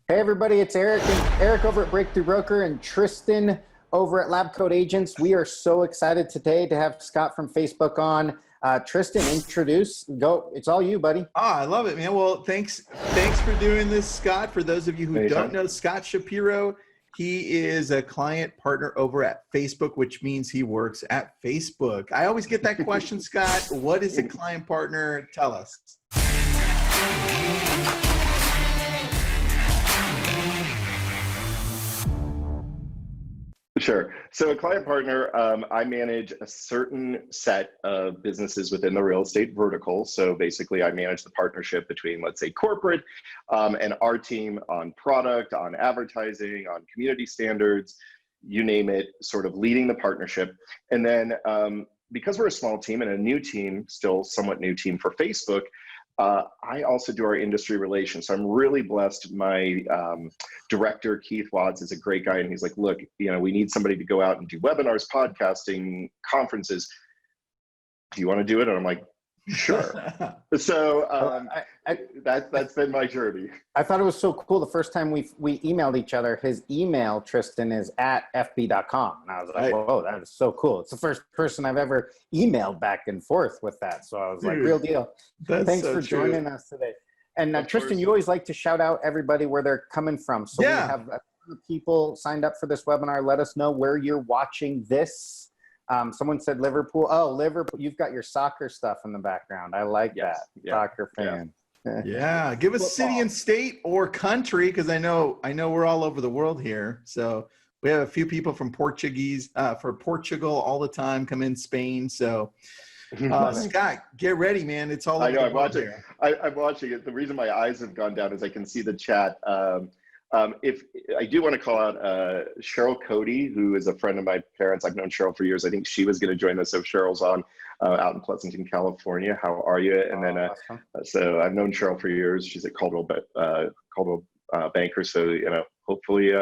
Hey everybody, it's Eric over at Breakthrough Broker and Tristan over at Lab Coat Agents. We are so excited today to have Scott from Facebook on. Tristan, go. It's all you, buddy. I love it, man. Well, thanks for doing this, Scott. For those of you who don't know Scott Shapiro, he is a client partner over at Facebook, which means he works at Facebook. I always get that question, Scott. What is a client partner? Tell us. Sure. So a client partner, I manage a certain set of businesses within the real estate vertical. So basically I manage the partnership between, let's say, corporate and our team on product, on advertising, on community standards, you name it, sort of leading the partnership. And then because we're a small team and a new team, still somewhat new team for Facebook, I also do our industry relations. So I'm really blessed. My director, Keith Watts, is a great guy. And he's like, look, we need somebody to go out and do webinars, podcasting, conferences. Do you want to do it? And I'm like, sure. So that's been my journey. I thought it was so cool. The first time we emailed each other, his email, Tristan, is at fb.com. And I was like, whoa, that is so cool. It's the first person I've ever emailed back and forth with that. So I was like, real deal. Thanks for joining us today. And Tristan, you always like to shout out everybody where they're coming from. So we have a ton of people signed up for this webinar. Let us know where you're watching this. Someone said Liverpool. Oh, Liverpool. You've got your soccer stuff in the background. I like that. Soccer fan. Yeah. Give us city and state or country, because I know we're all over the world here. So we have a few people from Portugal all the time, come in, Spain. So Scott, get ready, man. It's all over the world here. I'm watching it. The reason my eyes have gone down is I can see the chat. If I do want to call out Cheryl Cody, who is a friend of my parents. I've known Cheryl for years. I think she was going to join us if Cheryl's on out in Pleasanton, California. How are you? And then, so I've known Cheryl for years. She's at Caldwell Banker. So, hopefully,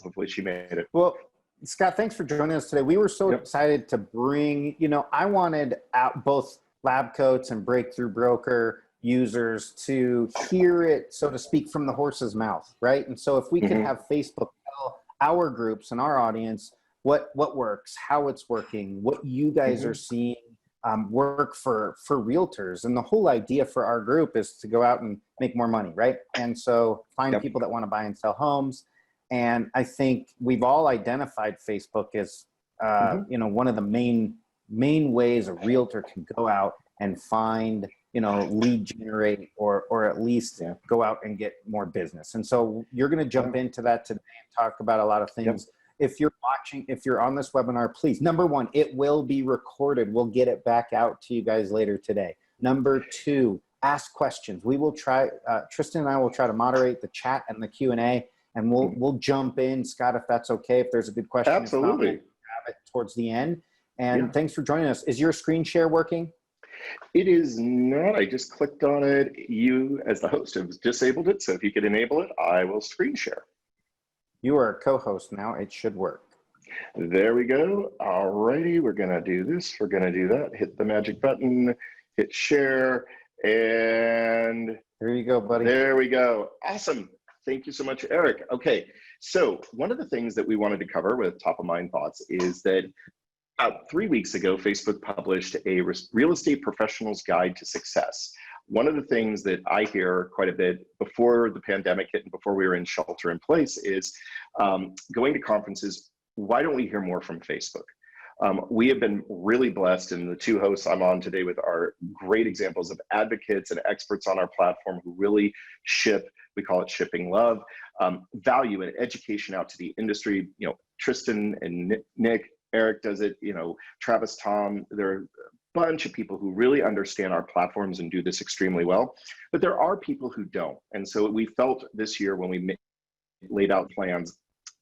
hopefully she made it. Well, Scott, thanks for joining us today. We were so excited to bring, I wanted out both Lab Coats and Breakthrough Broker users to hear it, so to speak, from the horse's mouth, right? And so if we can have Facebook tell our groups and our audience what works, how it's working, what you guys are seeing work for realtors. And the whole idea for our group is to go out and make more money, right? And so find people that want to buy and sell homes. And I think we've all identified Facebook as one of the main ways a realtor can go out and find lead generate or at least go out and get more business. And so you're going to jump into that today and talk about a lot of things. If you're watching, if you're on this webinar, please, number one, it will be recorded. We'll get it back out to you guys later today. Number two, ask questions. We will try, Tristan and I will try to moderate the chat and the Q&A, and we'll jump in, Scott, if that's okay, if there's a good question. Absolutely. If not, we'll have it towards the end. And thanks for joining us. Is your screen share working? It is not. I just clicked on it. You, as the host, have disabled it. So if you could enable it, I will screen share. You are a co-host now. It should work. There we go. All righty. We're going to do this. We're going to do that. Hit the magic button, hit share, and there you go, buddy. There we go. Awesome. Thank you so much, Eric. Okay. So one of the things that we wanted to cover with top of mind thoughts is that about 3 weeks ago, Facebook published a real estate professional's guide to success. One of the things that I hear quite a bit before the pandemic hit and before we were in shelter in place is going to conferences. Why don't we hear more from Facebook? We have been really blessed, and the two hosts I'm on today with are great examples of advocates and experts on our platform who really ship, we call it shipping love, value and education out to the industry. Tristan and Nick, Eric does it, Travis, Tom, there are a bunch of people who really understand our platforms and do this extremely well, but there are people who don't. And so we felt this year when we laid out plans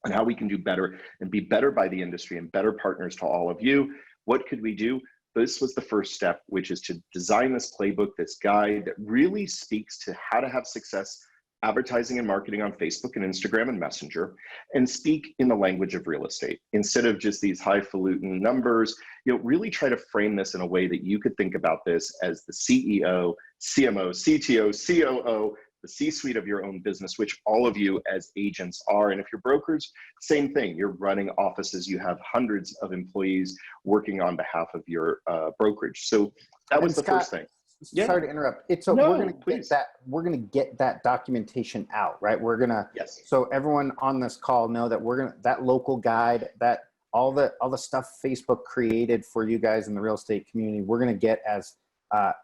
on how we can do better and be better by the industry and better partners to all of you, what could we do? This was the first step, which is to design this playbook, this guide that really speaks to how to have success advertising and marketing on Facebook and Instagram and Messenger, and speak in the language of real estate. Instead of just these highfalutin numbers, really try to frame this in a way that you could think about this as the CEO, CMO, CTO, COO, the C-suite of your own business, which all of you as agents are. And if you're brokers, same thing. You're running offices. You have hundreds of employees working on behalf of your brokerage. So that was the first thing. Yeah. Sorry to interrupt. We're going to get that documentation out, right? We're going to, yes. So everyone on this call know that that local guide, that all the stuff Facebook created for you guys in the real estate community, we're going to get as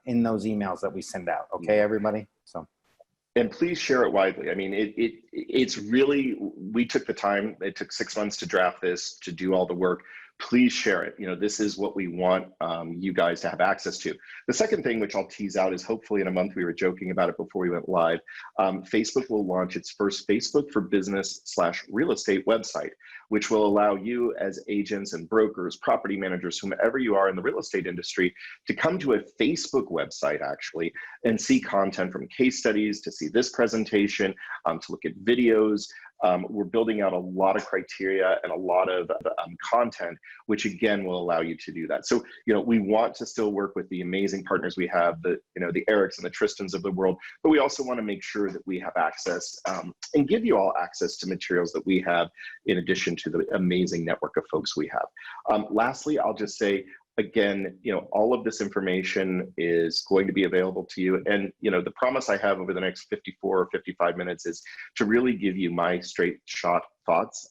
in those emails that we send out. Okay, everybody. So. And please share it widely. I mean, it's really, we took the time, it took 6 months to draft this, to do all the work. Please share it. You know, this is what we want you guys to have access to. The second thing, which I'll tease out, is hopefully in a month, we were joking about it before we went live, Facebook will launch its first Facebook for Business / real estate website, which will allow you as agents and brokers, property managers, whomever you are in the real estate industry, to come to a Facebook website actually and see content from case studies, to see this presentation, to look at videos. We're building out a lot of criteria and a lot of content, which again will allow you to do that. So, you know, we want to still work with the amazing partners we have, the Erics and the Tristans of the world, but we also want to make sure that we have access and give you all access to materials that we have in addition to the amazing network of folks we have. Lastly, I'll just say, again, you know, all of this information is going to be available to you. And, you know, the promise I have over the next 54 or 55 minutes is to really give you my straight shot thoughts.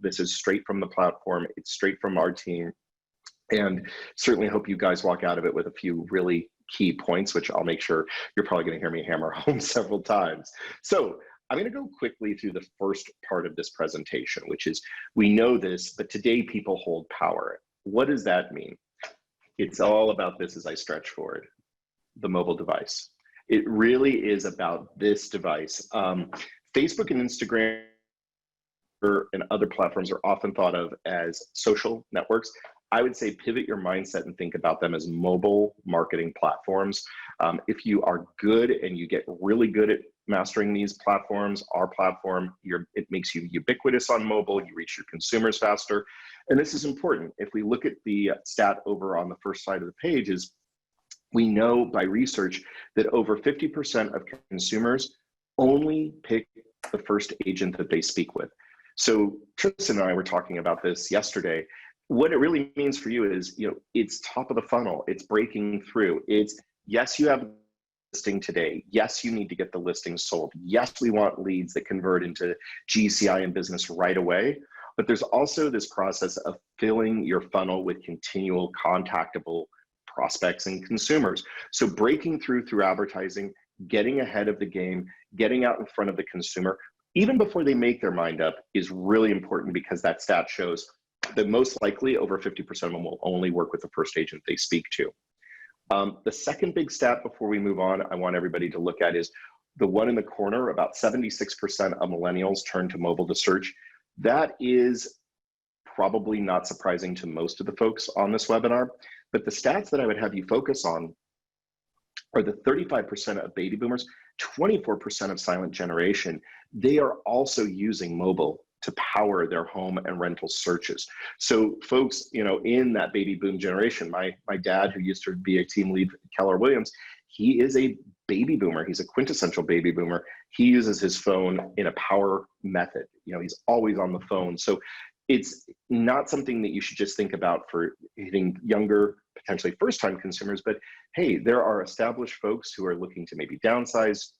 This is straight from the platform. It's straight from our team. And certainly hope you guys walk out of it with a few really key points, which I'll make sure you're probably going to hear me hammer home several times. So I'm going to go quickly through the first part of this presentation, which is, we know this, but today people hold power. What does that mean? It's all about this as I stretch forward, the mobile device. It really is about this device. Facebook and Instagram and other platforms are often thought of as social networks. I would say pivot your mindset and think about them as mobile marketing platforms. If you are good and you get really good at mastering these platforms, our platform, it makes you ubiquitous on mobile, you reach your consumers faster. And this is important. If we look at the stat over on the first side of the page, is we know by research that over 50% of consumers only pick the first agent that they speak with. So Tristan and I were talking about this yesterday. What it really means for you is, you know, it's top of the funnel. It's breaking through. It's, yes, you have a listing today. Yes, you need to get the listing sold. Yes, we want leads that convert into GCI and business right away. But there's also this process of filling your funnel with continual contactable prospects and consumers. So breaking through advertising, getting ahead of the game, getting out in front of the consumer, even before they make their mind up, is really important, because that stat shows that most likely over 50% of them will only work with the first agent they speak to. The second big stat before we move on, I want everybody to look at is the one in the corner. About 76% of millennials turn to mobile to search. That is probably not surprising to most of the folks on this webinar, but the stats that I would have you focus on are the 35% of baby boomers, 24% of silent generation. They are also using mobile to power their home and rental searches. So folks, you know, in that baby boom generation, my dad, who used to be a team lead at Keller Williams, he is a baby boomer. He's a quintessential baby boomer. He uses his phone in a power method. You know, he's always on the phone. So it's not something that you should just think about for hitting younger, potentially first-time consumers, but hey, there are established folks who are looking to maybe downsize,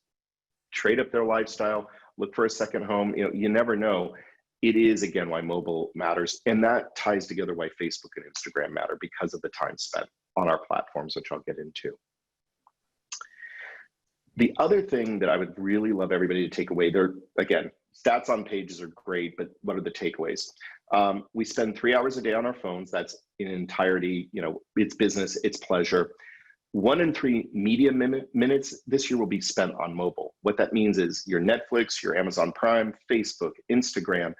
trade up their lifestyle, look for a second home. You know, you never know. It is, again, why mobile matters. And that ties together why Facebook and Instagram matter, because of the time spent on our platforms, which I'll get into. The other thing that I would really love everybody to take away, again, stats on pages are great, but what are the takeaways? We spend 3 hours a day on our phones. That's in entirety, you know, it's business, it's pleasure. 1 in 3 media minutes this year will be spent on mobile. What that means is your Netflix, your Amazon Prime, Facebook, Instagram,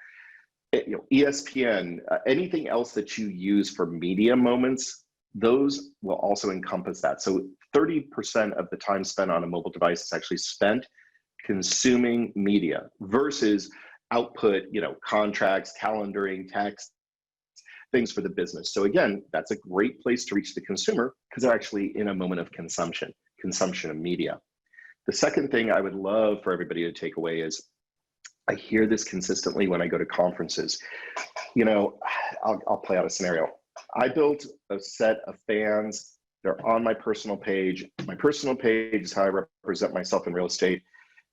you know, ESPN, anything else that you use for media moments, those will also encompass that. So 30% of the time spent on a mobile device is actually spent consuming media versus output, you know, contracts, calendaring, text, things for the business. So again, that's a great place to reach the consumer, because they're actually in a moment of consumption of media. The second thing I would love for everybody to take away is, I hear this consistently when I go to conferences. You know, I'll play out a scenario. I built a set of fans. They're on my personal page. My personal page is how I represent myself in real estate.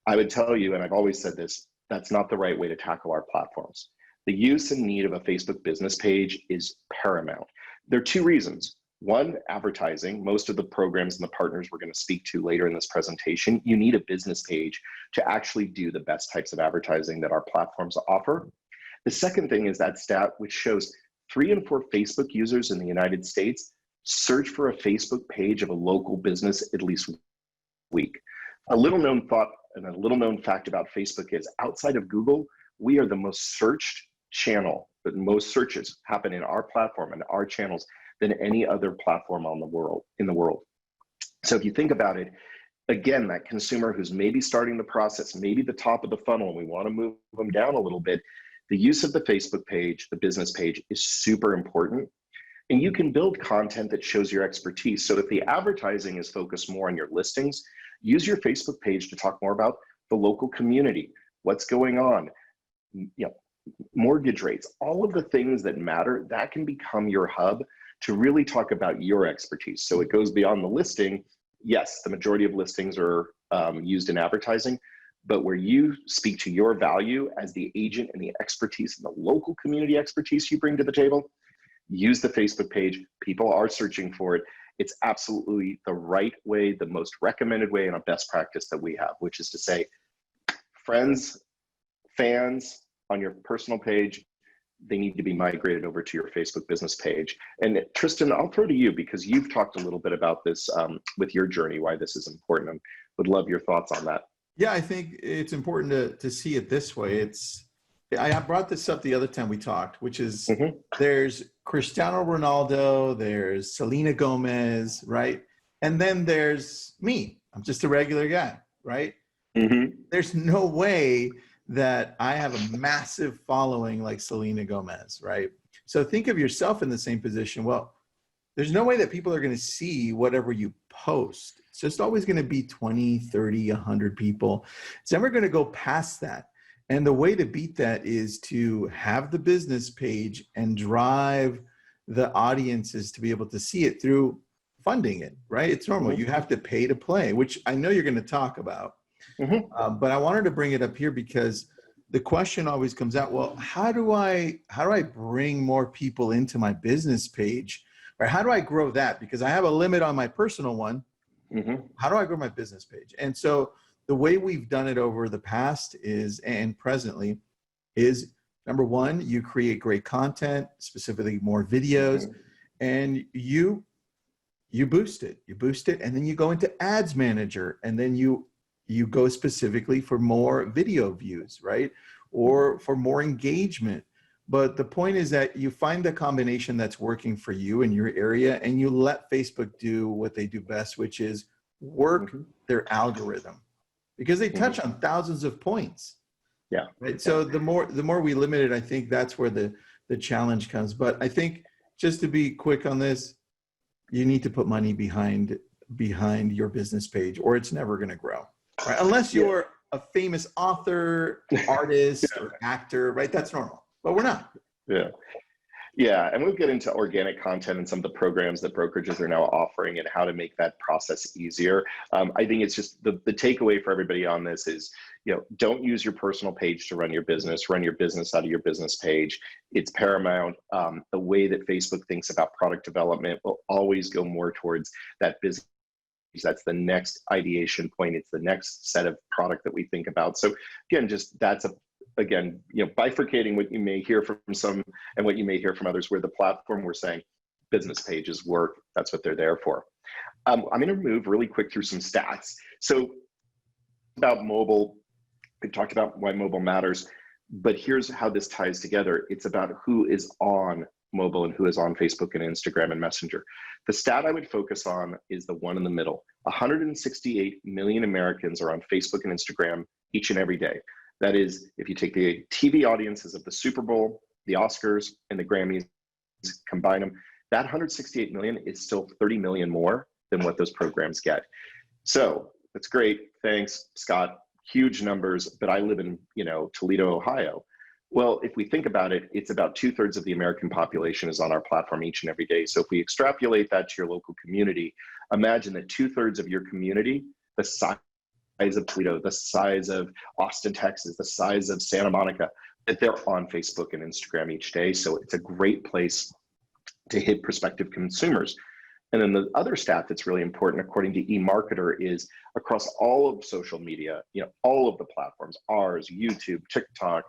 I would tell you, and I've always said this, that's not the right way to tackle our platforms. The use and need of a Facebook business page is paramount. There are two reasons. One, advertising. Most of the programs and the partners we're going to speak to later in this presentation, you need a business page to actually do the best types of advertising that our platforms offer. The second thing is that stat which shows 3 in 4 Facebook users in the United States search for a Facebook page of a local business at least a week. A little known thought and a little known fact about Facebook is, outside of Google, we are the most searched channel, but most searches happen in our platform and our channels than any other platform in the world. So if you think about it, again, that consumer who's maybe starting the process, maybe the top of the funnel, and we want to move them down a little bit, the use of the Facebook page, the business page, is super important. And you can build content that shows your expertise. So if the advertising is focused more on your listings, use your Facebook page to talk more about the local community, what's going on, you know, mortgage rates, all of the things that matter. That can become your hub to really talk about your expertise. So it goes beyond the listing. Yes, the majority of listings are used in advertising, but where you speak to your value as the agent and the expertise and the local community expertise you bring to the table, use the Facebook page. People are searching for it. It's absolutely the right way, the most recommended way, and a best practice that we have, which is to say, friends, fans on your personal page, they need to be migrated over to your Facebook business page. And Tristan, I'll throw to you because you've talked a little bit about this with your journey, why this is important. I would love your thoughts on that. Yeah, I think it's important to see it this way. I brought this up the other time we talked, which is there's Cristiano Ronaldo, there's Selena Gomez, right? And then there's me. I'm just a regular guy, right? There's no way that I have a massive following like Selena Gomez, right? So think of yourself in the same position. Well, there's no way that people are going to see whatever you post. It's just always going to be 20, 30, 100 people. It's never going to go past that. And the way to beat that is to have the business page and drive the audiences to be able to see it through funding it, right? It's normal. You have to pay to play, which I know you're going to talk about. But I wanted to bring it up here because the question always comes out, well, how do I bring more people into my business page? Or how do I grow that? Because I have a limit on my personal one. How do I grow my business page? And so the way we've done it over the past is, and presently, is number one, you create great content, specifically more videos, and you boost it. You boost it, and then you go into Ads Manager, and then you go specifically for more video views, right? Or for more engagement. But the point is that you find the combination that's working for you in your area, and you let Facebook do what they do best, which is work their algorithm, because they touch on thousands of points. Yeah. Right. So the more we limit it, I think that's where the challenge comes. But I think, just to be quick on this, you need to put money behind your business page, or it's never going to grow. Right? Unless you're a famous author, artist, or actor, right? That's normal, but we're not. Yeah, and we'll get into organic content and some of the programs that brokerages are now offering and how to make that process easier. I think it's just the takeaway for everybody on this is, don't use your personal page to run your business. Run your business out of your business page. It's paramount. The way that Facebook thinks about product development will always go more towards that business. That's the next ideation point. It's the next set of product that we think about. So again, bifurcating what you may hear from some and what you may hear from others, where the platform we're saying business pages work. That's what they're there for. I'm going to move really quick through some stats. So about mobile, we talked about why mobile matters, but here's how this ties together. It's about who is on mobile and who is on Facebook and Instagram and Messenger. The stat I would focus on is the one in the middle. 168 million Americans are on Facebook and Instagram each and every day. That is, if you take the TV audiences of the Super Bowl, the Oscars, and the Grammys, combine them, that 168 million is still 30 million more than what those programs get. So that's great. Thanks, Scott. Huge numbers, but I live in, Toledo, Ohio. Well, if we think about it, it's about 2/3 of the American population is on our platform each and every day. So if we extrapolate that to your local community, imagine that 2/3 of your community, the size of Toledo, the size of Austin, Texas, the size of Santa Monica, that they're on Facebook and Instagram each day. So it's a great place to hit prospective consumers. And then the other stat that's really important, according to eMarketer, is across all of social media, all of the platforms, ours, YouTube, TikTok,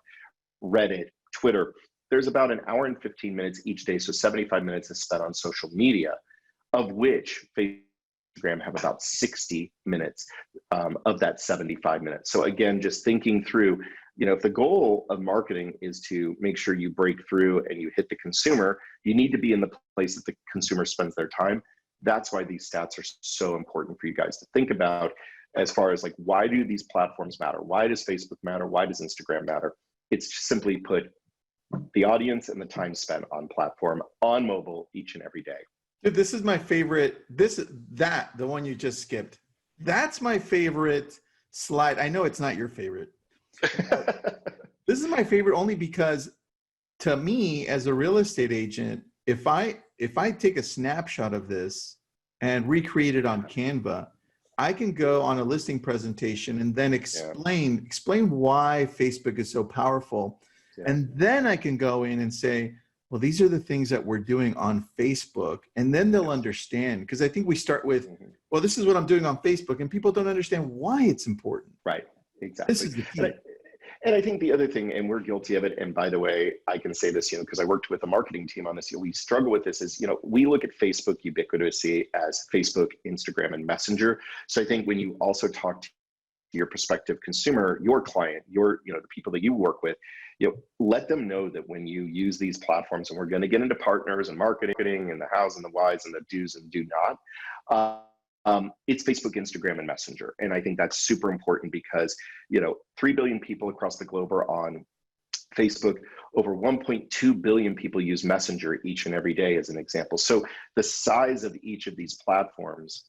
Reddit, Twitter, there's about an hour and 15 minutes each day. So 75 minutes is spent on social media, of which Instagram have about 60 minutes of that 75 minutes. So again, just thinking through, if the goal of marketing is to make sure you break through and you hit the consumer, you need to be in the place that the consumer spends their time. That's why these stats are so important for you guys to think about, as far as why do these platforms matter? Why does Facebook matter? Why does Instagram matter? It's simply put, the audience and the time spent on platform, on mobile each and every day. Dude, this is my favorite. The one you just skipped. That's my favorite slide. I know it's not your favorite. This is my favorite only because, to me, as a real estate agent, if I take a snapshot of this and recreate it on Canva, I can go on a listing presentation and then explain why Facebook is so powerful. Yeah. And then I can go in and say, well, these are the things that we're doing on Facebook. And then they'll understand. Because I think we start with, well, this is what I'm doing on Facebook. And people don't understand why it's important. Right. Exactly. This is the key. And I think the other thing, and we're guilty of it, and by the way, I can say this, because I worked with a marketing team on this, we struggle with this is, we look at Facebook ubiquitously as Facebook, Instagram, and Messenger. So I think when you also talk to your prospective consumer, your client, the people that you work with, let them know that when you use these platforms, and we're going to get into partners and marketing and the hows and the whys and the do's and do not, it's Facebook, Instagram, and Messenger. And I think that's super important because, 3 billion people across the globe are on Facebook. Over 1.2 billion people use Messenger each and every day, as an example. So the size of each of these platforms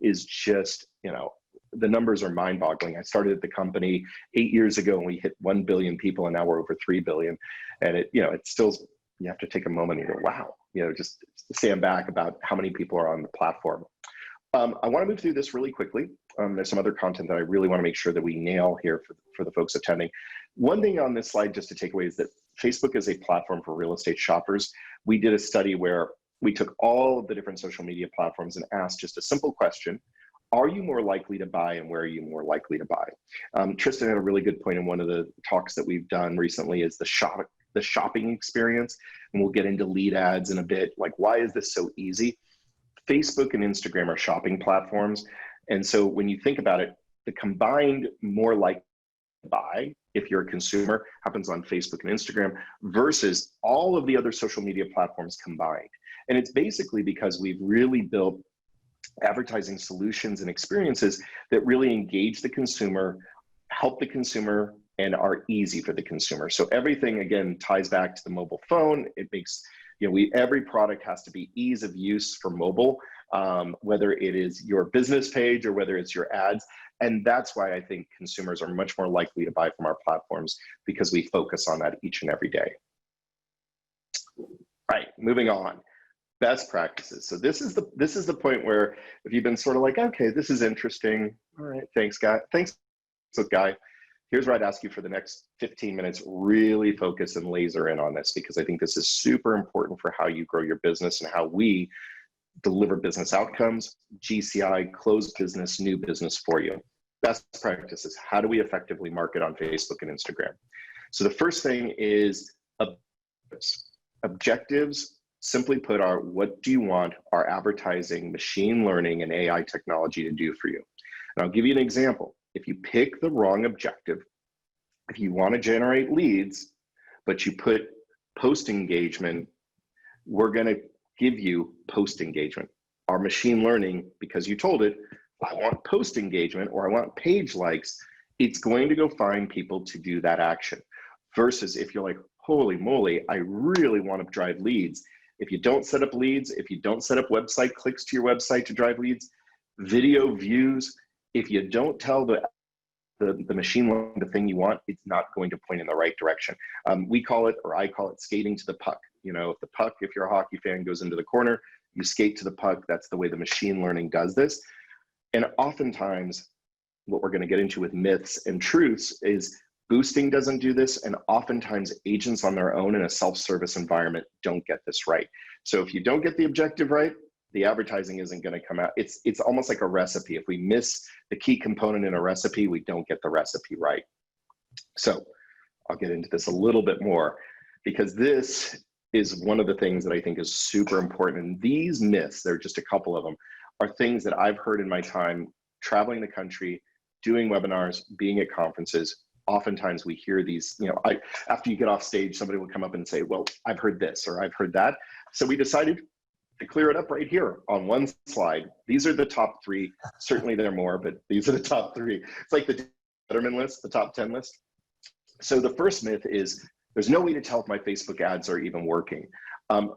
is just, the numbers are mind-boggling. I started at the company 8 years ago and we hit 1 billion people, and now we're over 3 billion. And it's still, you have to take a moment and go, wow, just stand back about how many people are on the platform. I want to move through this really quickly. There's some other content that I really want to make sure that we nail here for the folks attending. One thing on this slide just to take away is that Facebook is a platform for real estate shoppers. We did a study where we took all of the different social media platforms and asked just a simple question: are you more likely to buy, and where are you more likely to buy? Tristan had a really good point in one of the talks that we've done recently, is the shopping experience. And we'll get into lead ads in a bit. Why is this so easy? Facebook and Instagram are shopping platforms. And so when you think about it, the combined more likely to buy, if you're a consumer, happens on Facebook and Instagram versus all of the other social media platforms combined. And it's basically because we've really built advertising solutions and experiences that really engage the consumer, help the consumer, and are easy for the consumer. So everything, again, ties back to the mobile phone. It makes, every product has to be ease of use for mobile, whether it is your business page or whether it's your ads. And that's why I think consumers are much more likely to buy from our platforms, because we focus on that each and every day. All right, moving on. Best practices. So this is the point where if you've been sort of okay, this is interesting. All right, thanks, guy. Thanks, guy. Here's where I'd ask you for the next 15 minutes, really focus and laser in on this, because I think this is super important for how you grow your business and how we deliver business outcomes, GCI, close business, new business for you. Best practices. How do we effectively market on Facebook and Instagram? So the first thing is objectives. Simply put, are what do you want our advertising, machine learning, and AI technology to do for you? And I'll give you an example. If you pick the wrong objective, if you want to generate leads, but you put post engagement, we're going to give you post engagement. Our machine learning, because you told it, I want post engagement or I want page likes, it's going to go find people to do that action. Versus if you're like, holy moly, I really want to drive leads. If you don't set up leads, if you don't set up website clicks to your website to drive leads, video views, if you don't tell the machine learning the thing you want, it's not going to point in the right direction. We call it, or I call it, skating to the puck. You know, if the puck, if you're a hockey fan, goes into the corner, you skate to the puck. That's the way the machine learning does this. And oftentimes, what we're going to get into with myths and truths is boosting doesn't do this, and oftentimes agents on their own in a self-service environment don't get this right. So if you don't get the objective right, the advertising isn't going to come out. It's almost like a recipe. If we miss the key component in a recipe, we don't get the recipe right. So I'll get into this a little bit more, because this is one of the things that I think is super important. And these myths, there are just a couple of them, are things that I've heard in my time traveling the country, doing webinars, being at conferences. Oftentimes we hear these, you know, after you get off stage, somebody will come up and say, well, I've heard this or I've heard that. So we decided to clear it up right here on one slide. These are the top 3. Certainly there are more, but these are the top 3. It's like the Letterman list, the top 10 list. So the first myth is there's no way to tell if my Facebook ads are even working.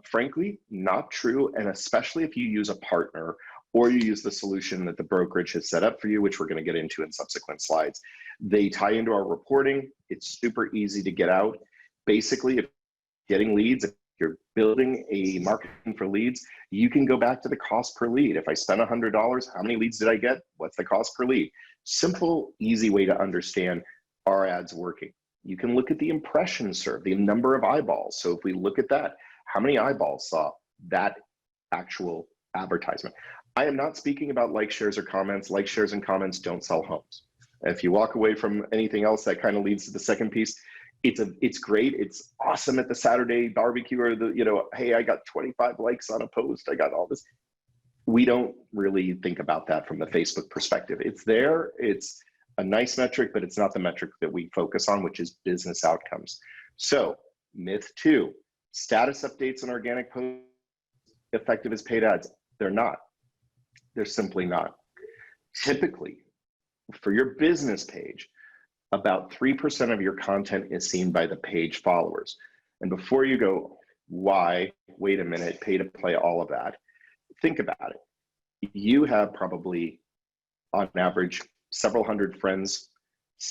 Frankly, not true. And especially if you use a partner or you use the solution that the brokerage has set up for you, which we're going to get into in subsequent slides. They tie into our reporting. It's super easy to get out. Basically, if you're getting leads, if you're building a marketing for leads, you can go back to the cost per lead. If I spend $100, how many leads did I get? What's the cost per lead? Simple, easy way to understand, are ads working? You can look at the impression served, the number of eyeballs. So if we look at that, how many eyeballs saw that actual advertisement? I am not speaking about like, shares, or comments. Like, shares, and comments don't sell homes. If you walk away from anything else, that kind of leads to the second piece. It's great. It's awesome at the Saturday barbecue, or the, you know, hey, I got 25 likes on a post. I got all this. We don't really think about that from the Facebook perspective. It's there. It's a nice metric, but it's not the metric that we focus on, which is business outcomes. So myth 2, status updates on organic posts effective as paid ads. They're not. They're simply not. Typically, for your business page, about 3% of your content is seen by the page followers. And before you go, why, wait a minute, pay to play, all of that, think about it. You have probably, on average, several hundred friends,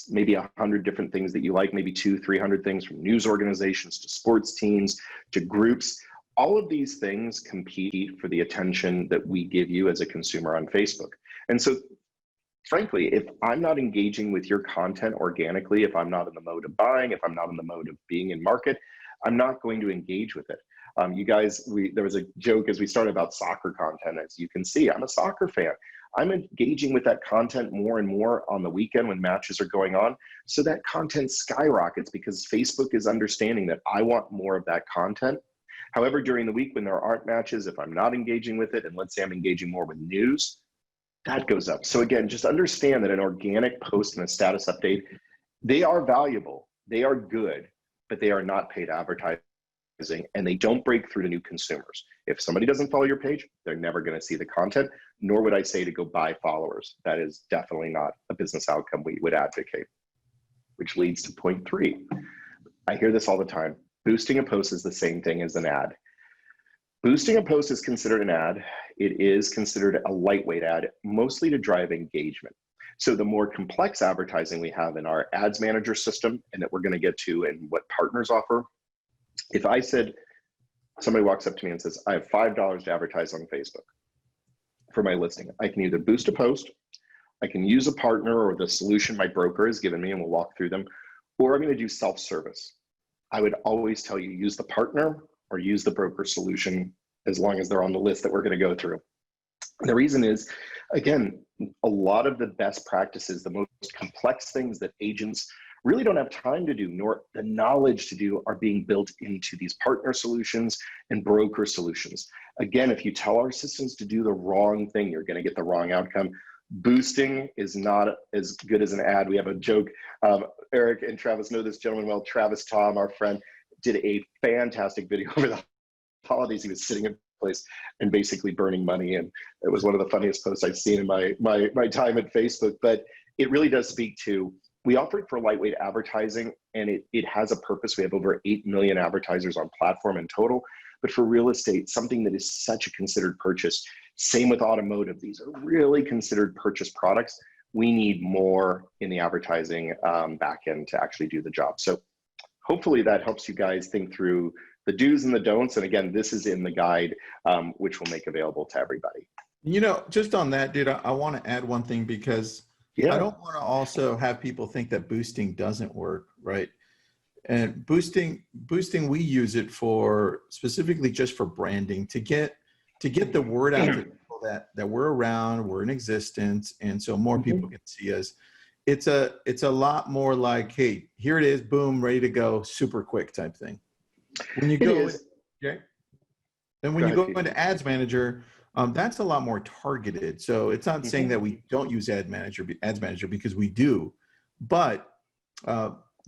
maybe 100 different things that you like, maybe 200-300 things, from news organizations to sports teams to groups. All of these things compete for the attention that we give you as a consumer on Facebook. And so, frankly, if I'm not engaging with your content organically, if I'm not in the mode of buying, if I'm not in the mode of being in market, I'm not going to engage with it. You guys, there was a joke as we started about soccer content. As you can see, I'm a soccer fan. I'm engaging with that content more and more on the weekend when matches are going on. So that content skyrockets because Facebook is understanding that I want more of that content. However, during the week when there aren't matches, if I'm not engaging with it, and let's say I'm engaging more with news, that goes up. So again, just understand that an organic post and a status update, they are valuable, they are good, but they are not paid advertising, and they don't break through to new consumers. If somebody doesn't follow your page, they're never going to see the content, nor would I say to go buy followers. That is definitely not a business outcome we would advocate, which leads to point 3. I hear this all the time. Boosting a post is the same thing as an ad. Boosting a post is considered an ad. It is considered a lightweight ad, mostly to drive engagement. So the more complex advertising we have in our ads manager system, and that we're going to get to and what partners offer, if I said, somebody walks up to me and says, I have $5 to advertise on Facebook for my listing, I can either boost a post, I can use a partner or the solution my broker has given me, and we'll walk through them, or I'm going to do self-service. I would always tell you, use the partner or use the broker solution, as long as they're on the list that we're going to go through. And the reason is, again, a lot of the best practices, the most complex things that agents really don't have time to do, nor the knowledge to do, are being built into these partner solutions and broker solutions. Again, if you tell our systems to do the wrong thing, you're going to get the wrong outcome. Boosting is not as good as an ad. We have a joke. Eric and Travis know this gentleman well. Travis Tom, our friend, did a fantastic video over the holidays. He was sitting in place and basically burning money, and it was one of the funniest posts I've seen in my time at Facebook. But it really does speak to, we offer it for lightweight advertising, and it has a purpose. We have over 8 million advertisers on platform in total. But for real estate, something that is such a considered purchase, same with automotive, these are really considered purchase products. we need more in the advertising back end to actually do the job. So hopefully that helps you guys think through the do's and the don'ts. And again, this is in the guide, which we'll make available to everybody. You know, just on that, dude, I want to add one thing, because I don't want to also have people think that boosting doesn't work, right? And boosting, we use it for specifically just for branding, to get the word out to people that we're around, we're in existence, and so more people can see us. It's a lot more like, hey, here it is, boom, ready to go, super quick type thing. When you go, okay, and when you go into Ads Manager, that's a lot more targeted. So it's not saying that we don't use Ads Manager, because we do, but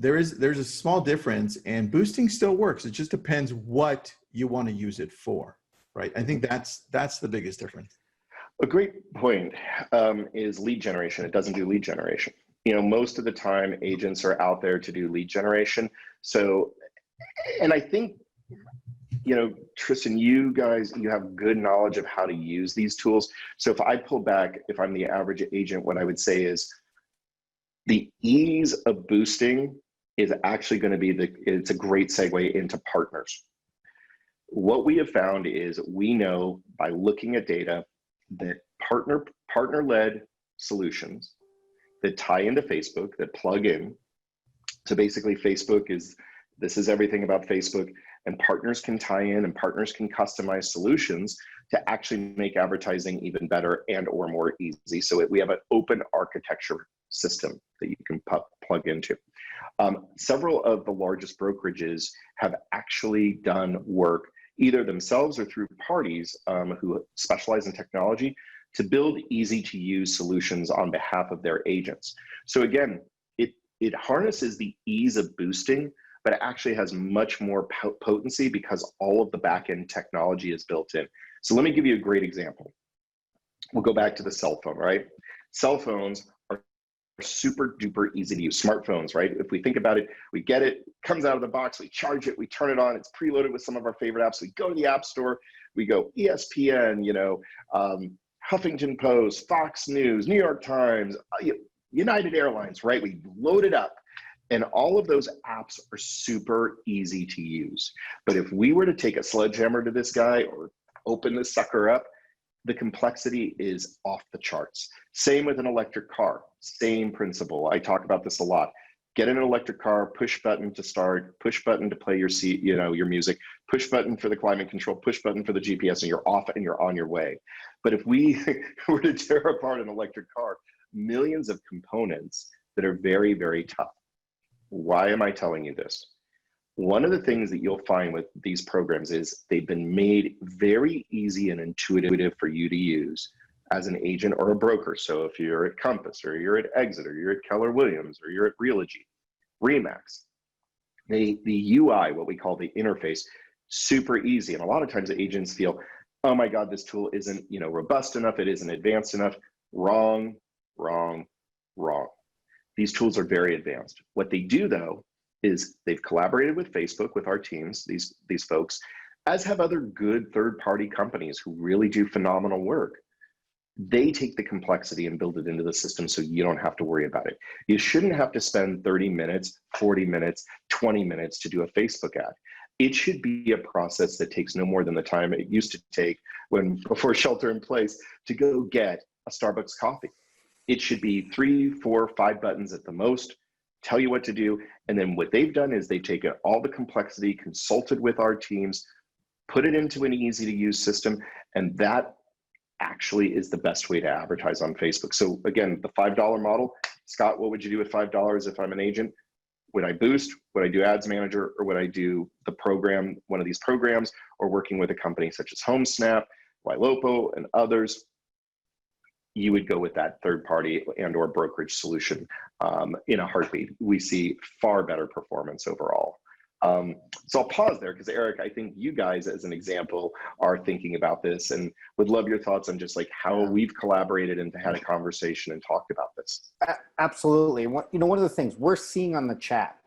there's a small difference, and boosting still works. It just depends what you want to use it for, right? I think that's the biggest difference. A great point is lead generation. It doesn't do lead generation. You know, most of the time agents are out there to do lead generation. So, and I think, you know, Tristan, you guys, you have good knowledge of how to use these tools. So if I pull back, if I'm the average agent, what I would say is the ease of boosting is actually going to be it's a great segue into partners. What we have found is we know by looking at data that partner-led solutions that tie into Facebook, that plug in. So basically this is everything about Facebook, and partners can tie in and partners can customize solutions to actually make advertising even better and or more easy. So we have an open architecture system that you can plug into. Several of the largest brokerages have actually done work either themselves or through parties who specialize in technology to build easy to use solutions on behalf of their agents. So again, it harnesses the ease of boosting, but it actually has much more potency because all of the back-end technology is built in. So let me give you a great example. We'll go back to the cell phone, right? Cell phones are super duper easy to use. Smartphones, right? If we think about it, we get it, comes out of the box, we charge it, we turn it on, it's preloaded with some of our favorite apps. We go to the App Store, we go ESPN, you know, Huffington Post, Fox News, New York Times, United Airlines, right? We load it up. And all of those apps are super easy to use. But if we were to take a sledgehammer to this guy or open this sucker up, the complexity is off the charts. Same with an electric car, same principle. I talk about this a lot. Get in an electric car, push button to start, push button to play your your music, push button for the climate control, push button for the GPS, and you're off and you're on your way. But if we were to tear apart an electric car, millions of components that are very, very tough. Why am I telling you this? One of the things that you'll find with these programs is they've been made very easy and intuitive for you to use as an agent or a broker. So if you're at Compass or you're at Exit or you're at Keller Williams or you're at Realogy, Remax, the UI, what we call the interface, super easy. And a lot of times the agents feel, oh my God, this tool isn't robust enough, it isn't advanced enough. Wrong, wrong, wrong. These tools are very advanced. What they do though, is they've collaborated with Facebook, with our teams, these folks, as have other good third-party companies who really do phenomenal work. They take the complexity and build it into the system so you don't have to worry about it. You shouldn't have to spend 30 minutes, 40 minutes, 20 minutes to do a Facebook ad. It should be a process that takes no more than the time it used to take before shelter in place to go get a Starbucks coffee. It should be 3, 4, 5 buttons at the most, tell you what to do. And then what they've done is they've taken all the complexity, consulted with our teams, put it into an easy to use system. And that actually is the best way to advertise on Facebook. So again, the $5 model, Scott, what would you do with $5 if I'm an agent? Would I boost? Would I do Ads Manager? Or would I do the program, one of these programs, or working with a company such as HomeSnap, Ylopo, and others? You would go with that third party and or brokerage solution in a heartbeat. We see far better performance overall. So I'll pause there because Eric, I think you guys as an example are thinking about this and would love your thoughts on just like how we've collaborated and had a conversation and talked about this. Absolutely. One of the things we're seeing on the chat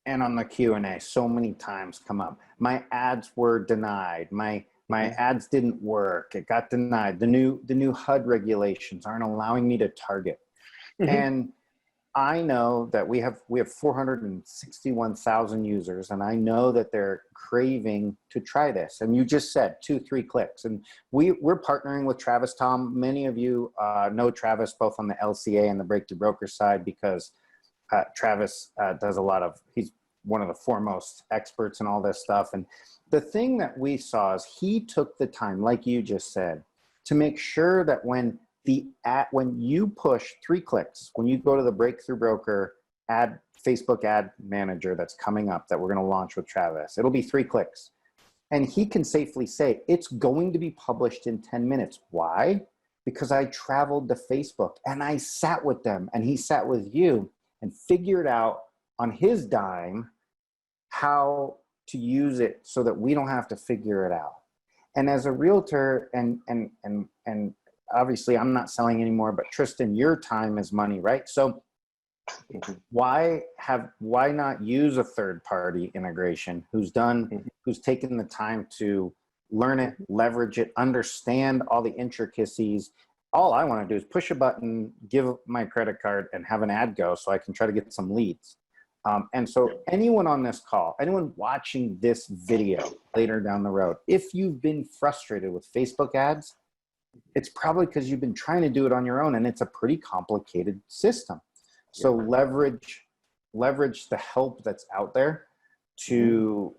and on the Q&A so many times come up, my ads were denied, my ads didn't work, it got denied. The new HUD regulations aren't allowing me to target. And I know that we have 461,000 users, and I know that they're craving to try this. And you just said 2-3 clicks, and we're partnering with Travis. Tom, many of you know Travis both on the LCA and the Breakthrough Broker side, because Travis does a lot of, he's one of the foremost experts in all this stuff. And the thing that we saw is he took the time, like you just said, to make sure that when you push 3 clicks, when you go to the Breakthrough Broker Facebook ad manager that's coming up that we're going to launch with Travis, it'll be 3 clicks. And he can safely say it's going to be published in 10 minutes. Why? Because I traveled to Facebook and I sat with them, and he sat with you and figured out on his dime how to use it so that we don't have to figure it out. And as a realtor, and obviously I'm not selling anymore, but Tristan, your time is money, right? So why not use a third-party integration who's taken the time to learn it, leverage it, understand all the intricacies. All I want to do is push a button, give my credit card, and have an ad go so I can try to get some leads. And so anyone on this call, anyone watching this video later down the road, if you've been frustrated with Facebook ads, it's probably because you've been trying to do it on your own, and it's a pretty complicated system. So leverage the help that's out there to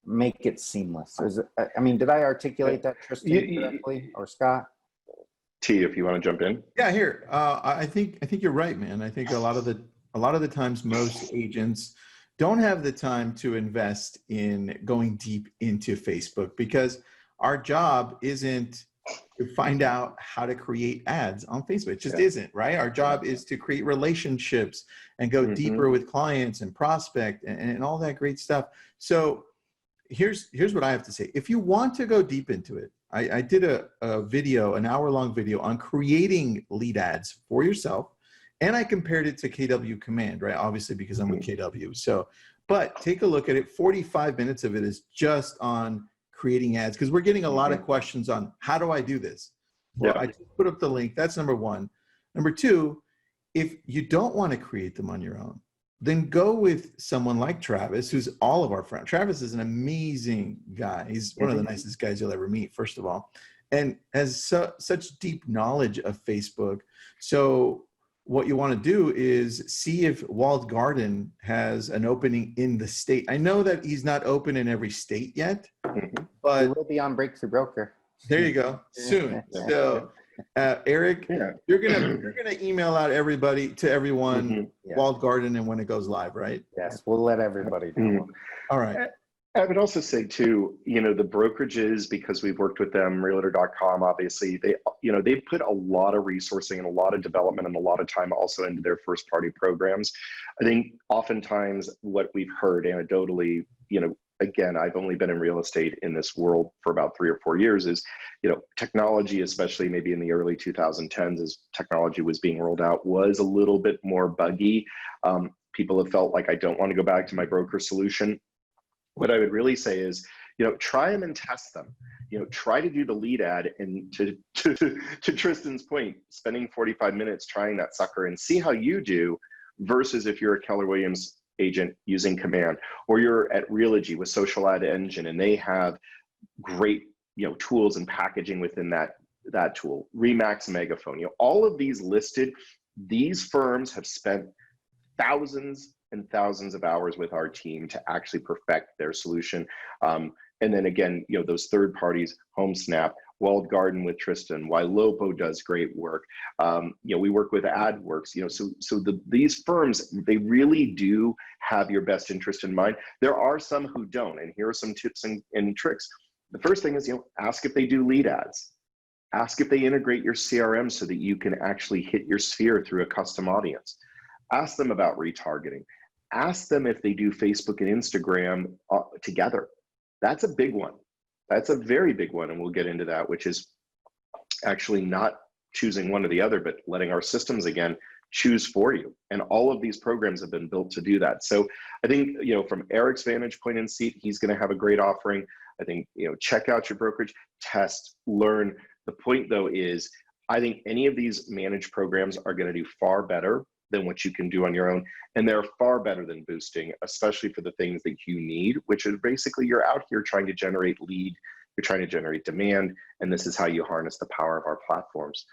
make it seamless. I mean, did I articulate that, Tristan, correctly, or Scott? T, if you want to jump in. Yeah, here. I think you're right, man. I think a lot of the times most agents don't have the time to invest in going deep into Facebook, because our job isn't to find out how to create ads on Facebook. It just isn't, right? Our job is to create relationships and go deeper with clients and prospect and all that great stuff. So here's what I have to say. If you want to go deep into it, I did a video, an hour-long video on creating lead ads for yourself. And I compared it to KW Command, right? Obviously, because I'm with KW. So, but take a look at it. 45 minutes of it is just on creating ads, because we're getting a lot of questions on how do I do this? Well, I just put up the link. That's number one. Number two, if you don't want to create them on your own, then go with someone like Travis, who's all of our friends. Travis is an amazing guy. He's one of the nicest guys you'll ever meet, first of all, and has such deep knowledge of Facebook. So what you want to do is see if Walled Garden has an opening in the state. I know that he's not open in every state yet, but it will be on Breakthrough Broker. There you go. Soon. So Eric, you're gonna email out to everyone Walled Garden and when it goes live, right? Yes, we'll let everybody know. All right. I would also say too, the brokerages, because we've worked with them, Realtor.com, obviously, they've put a lot of resourcing and a lot of development and a lot of time also into their first party programs. I think oftentimes what we've heard anecdotally, again, I've only been in real estate in this world for about 3 or 4 years, is, technology, especially maybe in the early 2010s as technology was being rolled out, was a little bit more buggy. People have felt like, I don't want to go back to my broker solution. What I would really say is, try them and test them. Try to do the lead ad, and to Tristan's point, spending 45 minutes trying that sucker and see how you do, versus if you're a Keller Williams agent using Command, or you're at Realogy with Social Ad Engine, and they have great tools and packaging within that tool. Remax Megaphone, all of these listed. These firms have spent thousands and thousands of hours with our team to actually perfect their solution. And then again, those third parties, HomeSnap, Walled Garden with Tristan, Ylopo does great work. We work with AdWorks, so these firms, they really do have your best interest in mind. There are some who don't, and here are some tips and tricks. The first thing is, ask if they do lead ads. Ask if they integrate your CRM so that you can actually hit your sphere through a custom audience. Ask them about retargeting. Ask them if they do Facebook and Instagram together. That's a big one. That's a very big one, and we'll get into that, which is actually not choosing one or the other, but letting our systems, again, choose for you. And all of these programs have been built to do that. So I think, from Eric's vantage point and seat, he's going to have a great offering. I think, check out your brokerage, test, learn. The point, though, is I think any of these managed programs are going to do far better than what you can do on your own. And they're far better than boosting, especially for the things that you need, which is basically you're out here trying to generate lead, you're trying to generate demand, and this is how you harness the power of our platforms.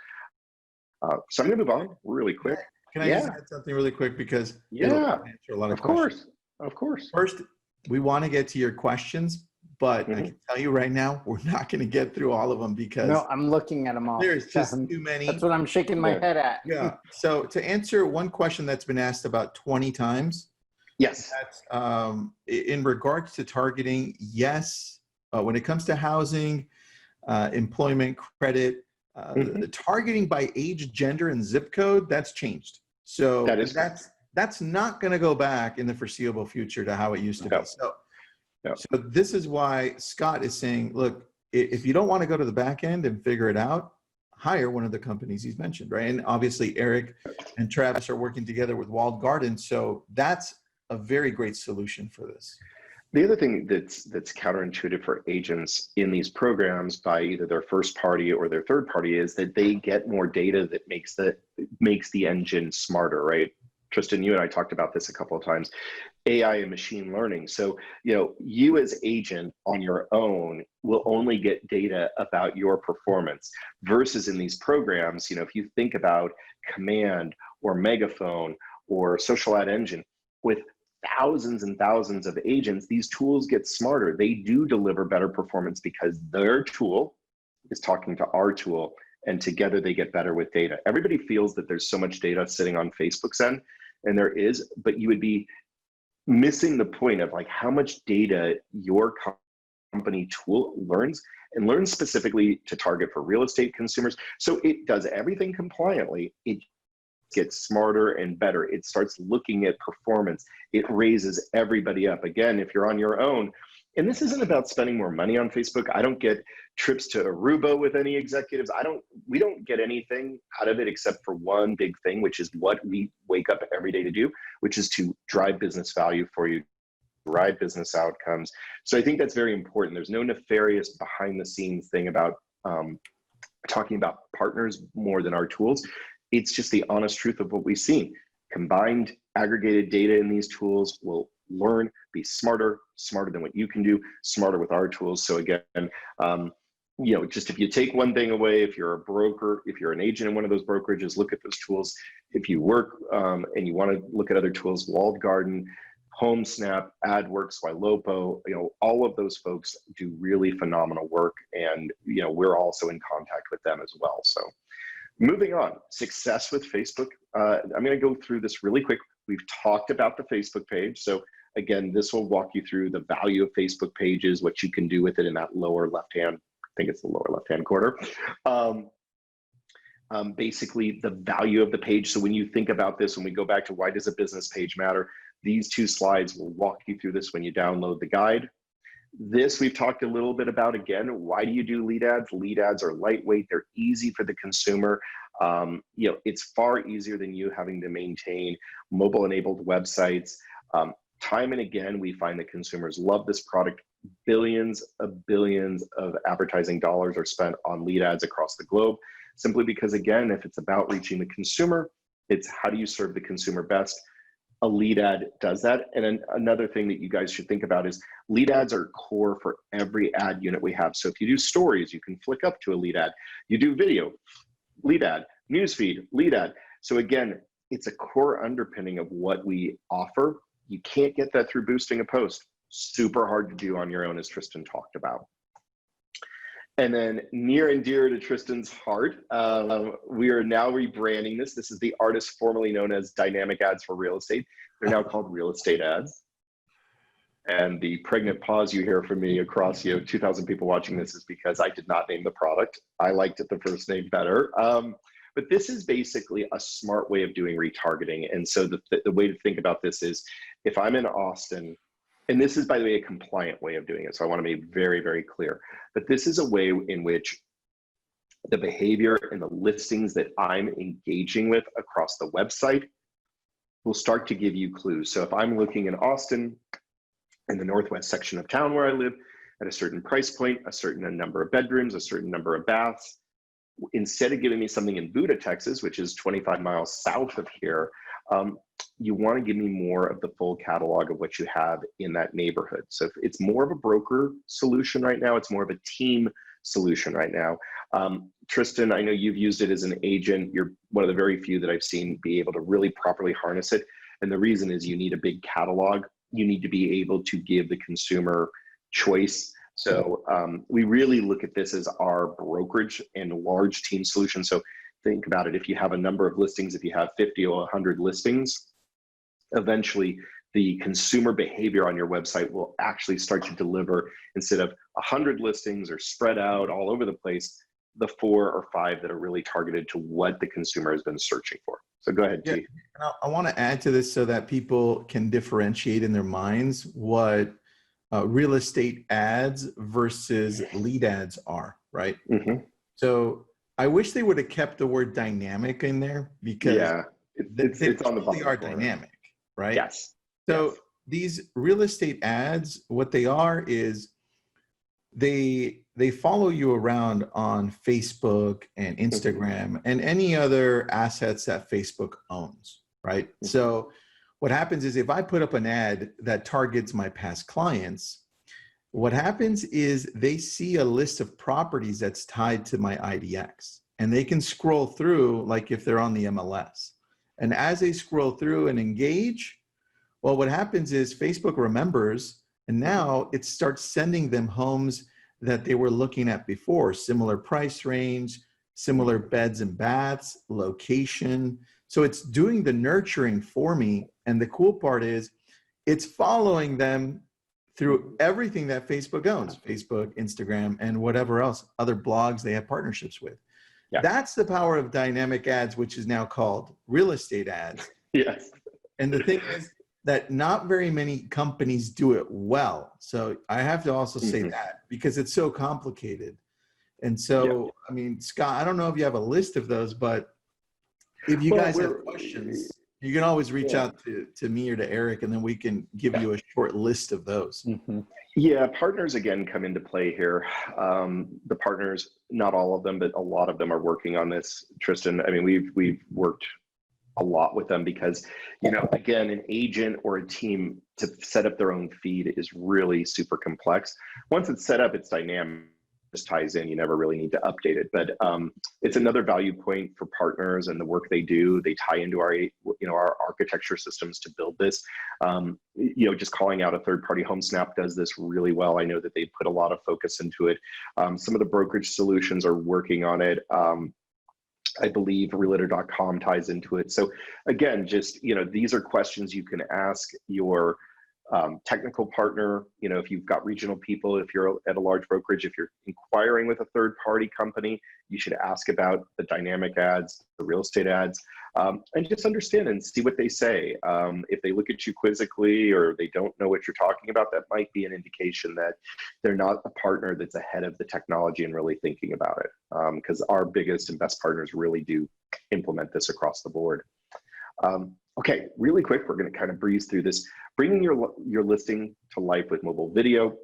So I'm going to move on really quick. Can I just add something really quick, because it'll answer a lot of questions. Of course. First, we want to get to your questions, but I can tell you right now, we're not going to get through all of them because no, I'm looking at them all. There's just too many. That's what I'm shaking my head at. Yeah. So to answer one question that's been asked about 20 times. Yes. That's, in regards to targeting, yes. When it comes to housing, employment, credit, the targeting by age, gender, and zip code, that's changed. So that's not going to go back in the foreseeable future to how it used to be. So this is why Scott is saying, look, if you don't want to go to the back end and figure it out, hire one of the companies he's mentioned, right? And obviously Eric and Travis are working together with Walled Garden. So that's a very great solution for this. The other thing that's counterintuitive for agents in these programs by either their first party or their third party is that they get more data that makes the engine smarter, right? Tristan, you and I talked about this a couple of times, AI and machine learning. So, you as agent on your own will only get data about your performance versus in these programs, if you think about Command or Megaphone or Social Ad Engine, with thousands and thousands of agents, these tools get smarter. They do deliver better performance because their tool is talking to our tool, and together they get better with data. Everybody feels that there's so much data sitting on Facebook's end, and there is, but you would be missing the point of like how much data your company tool learns, and learns specifically to target for real estate consumers. So it does everything compliantly. It gets smarter and better. It starts looking at performance. It raises everybody up. Again, if you're on your own, and this isn't about spending more money on Facebook. I don't get trips to Aruba with any executives. We don't get anything out of it except for one big thing, which is what we wake up every day to do, which is to drive business value for you, drive business outcomes. So I think that's very important. There's no nefarious behind the scenes thing about talking about partners more than our tools. It's just the honest truth of what we've seen. Combined aggregated data in these tools will learn, be smarter than what you can do, smarter with our tools. So again, just if you take one thing away, if you're a broker, if you're an agent in one of those brokerages, look at those tools. If you work and you want to look at other tools, Walled Garden, HomeSnap, AdWorks, Ylopo, all of those folks do really phenomenal work. And, we're also in contact with them as well. So moving on, success with Facebook. I'm going to go through this really quick. We've talked about the Facebook page. So again, this will walk you through the value of Facebook pages, what you can do with it in that lower left-hand, I think it's the lower left-hand corner. Basically the value of the page. So when you think about this, when we go back to why does a business page matter, these two slides will walk you through this when you download the guide. This we've talked a little bit about. Again, why do you do lead ads? Lead ads are lightweight. They're easy for the consumer. It's far easier than you having to maintain mobile-enabled websites. Time and again, we find that consumers love this product. Billions of advertising dollars are spent on lead ads across the globe, simply because, again, if it's about reaching the consumer, it's how do you serve the consumer best? A lead ad does that. And then another thing that you guys should think about is lead ads are core for every ad unit we have. So if you do stories, you can flick up to a lead ad. You do video, lead ad, newsfeed, lead ad. So again, it's a core underpinning of what we offer. You can't get that through boosting a post. Super hard to do on your own, as Tristan talked about. And then near and dear to Tristan's heart, we are now rebranding this. This is the artist formerly known as Dynamic Ads for Real Estate. They're now called Real Estate Ads. And the pregnant pause you hear from me across 2,000 people watching this is because I did not name the product. I liked it the first name better. But this is basically a smart way of doing retargeting. And so the way to think about this is if I'm in Austin, and this is, by the way, a compliant way of doing it. So I want to be very, very clear. But this is a way in which the behavior and the listings that I'm engaging with across the website will start to give you clues. So if I'm looking in Austin, in the northwest section of town where I live, at a certain price point, a certain number of bedrooms, a certain number of baths, instead of giving me something in Buda, Texas, which is 25 miles south of here, you want to give me more of the full catalog of what you have in that neighborhood. So if it's more of a broker solution right now, it's more of a team solution right now. Tristan, I know you've used it as an agent. You're one of the very few that I've seen be able to really properly harness it. And the reason is you need a big catalog. You need to be able to give the consumer choice. So we really look at this as our brokerage and large team solution. So think about it. If you have a number of listings, if you have 50 or 100 listings, eventually the consumer behavior on your website will actually start to deliver, instead of 100 listings or spread out all over the place, the 4 or 5 that are really targeted to what the consumer has been searching for. So go ahead, T. And I want to add to this so that people can differentiate in their minds what real estate ads versus lead ads are, right? Mm-hmm. So I wish they would have kept the word dynamic in there, because it's on the bottom. They are dynamic, right? Yes. So these real estate ads, what they are is they follow you around on Facebook and Instagram and any other assets that Facebook owns, right? Mm-hmm. So what happens is if I put up an ad that targets my past clients, what happens is they see a list of properties that's tied to my IDX, and they can scroll through like if they're on the MLS. And as they scroll through and engage, well, what happens is Facebook remembers, and now it starts sending them homes that they were looking at before, similar price range, similar beds and baths, location. So it's doing the nurturing for me. And the cool part is it's following them through everything that Facebook owns, Facebook, Instagram, and whatever else, other blogs they have partnerships with. Yeah. That's the power of dynamic ads, which is now called real estate ads. Yes. And the thing is that not very many companies do it well. So I have to also say that, because it's so complicated. And so, I mean, Scott, I don't know if you have a list of those, but if you guys have questions, you can always reach out to me or to Eric, and then we can give you a short list of those. Yeah, partners again come into play here. The partners, not all of them, but a lot of them are working on this. Tristan, I mean, we've worked a lot with them because, you know, again, an agent or a team to set up their own feed is really super complex. Once it's set up, it's dynamic. Just ties in, you never really need to update it, but it's another value point for partners and the work they do. They tie into our, you know, our architecture systems to build this. You know, just calling out a third-party HomeSnap does this really well. I know that they put a lot of focus into it. Some of the brokerage solutions are working on it. I believe Realtor.com ties into it. So again, just, you know, these are questions you can ask your technical partner. You know, if you've got regional people, if you're at a large brokerage, if you're inquiring with a third party company, you should ask about the dynamic ads, the real estate ads, and just understand and see what they say. If they look at you quizzically or they don't know what you're talking about, that might be an indication that they're not a partner that's ahead of the technology and really thinking about it. Because our biggest and best partners really do implement this across the board. Okay, really quick, we're going to kind of breeze through this. Bringing your listing to life with mobile video.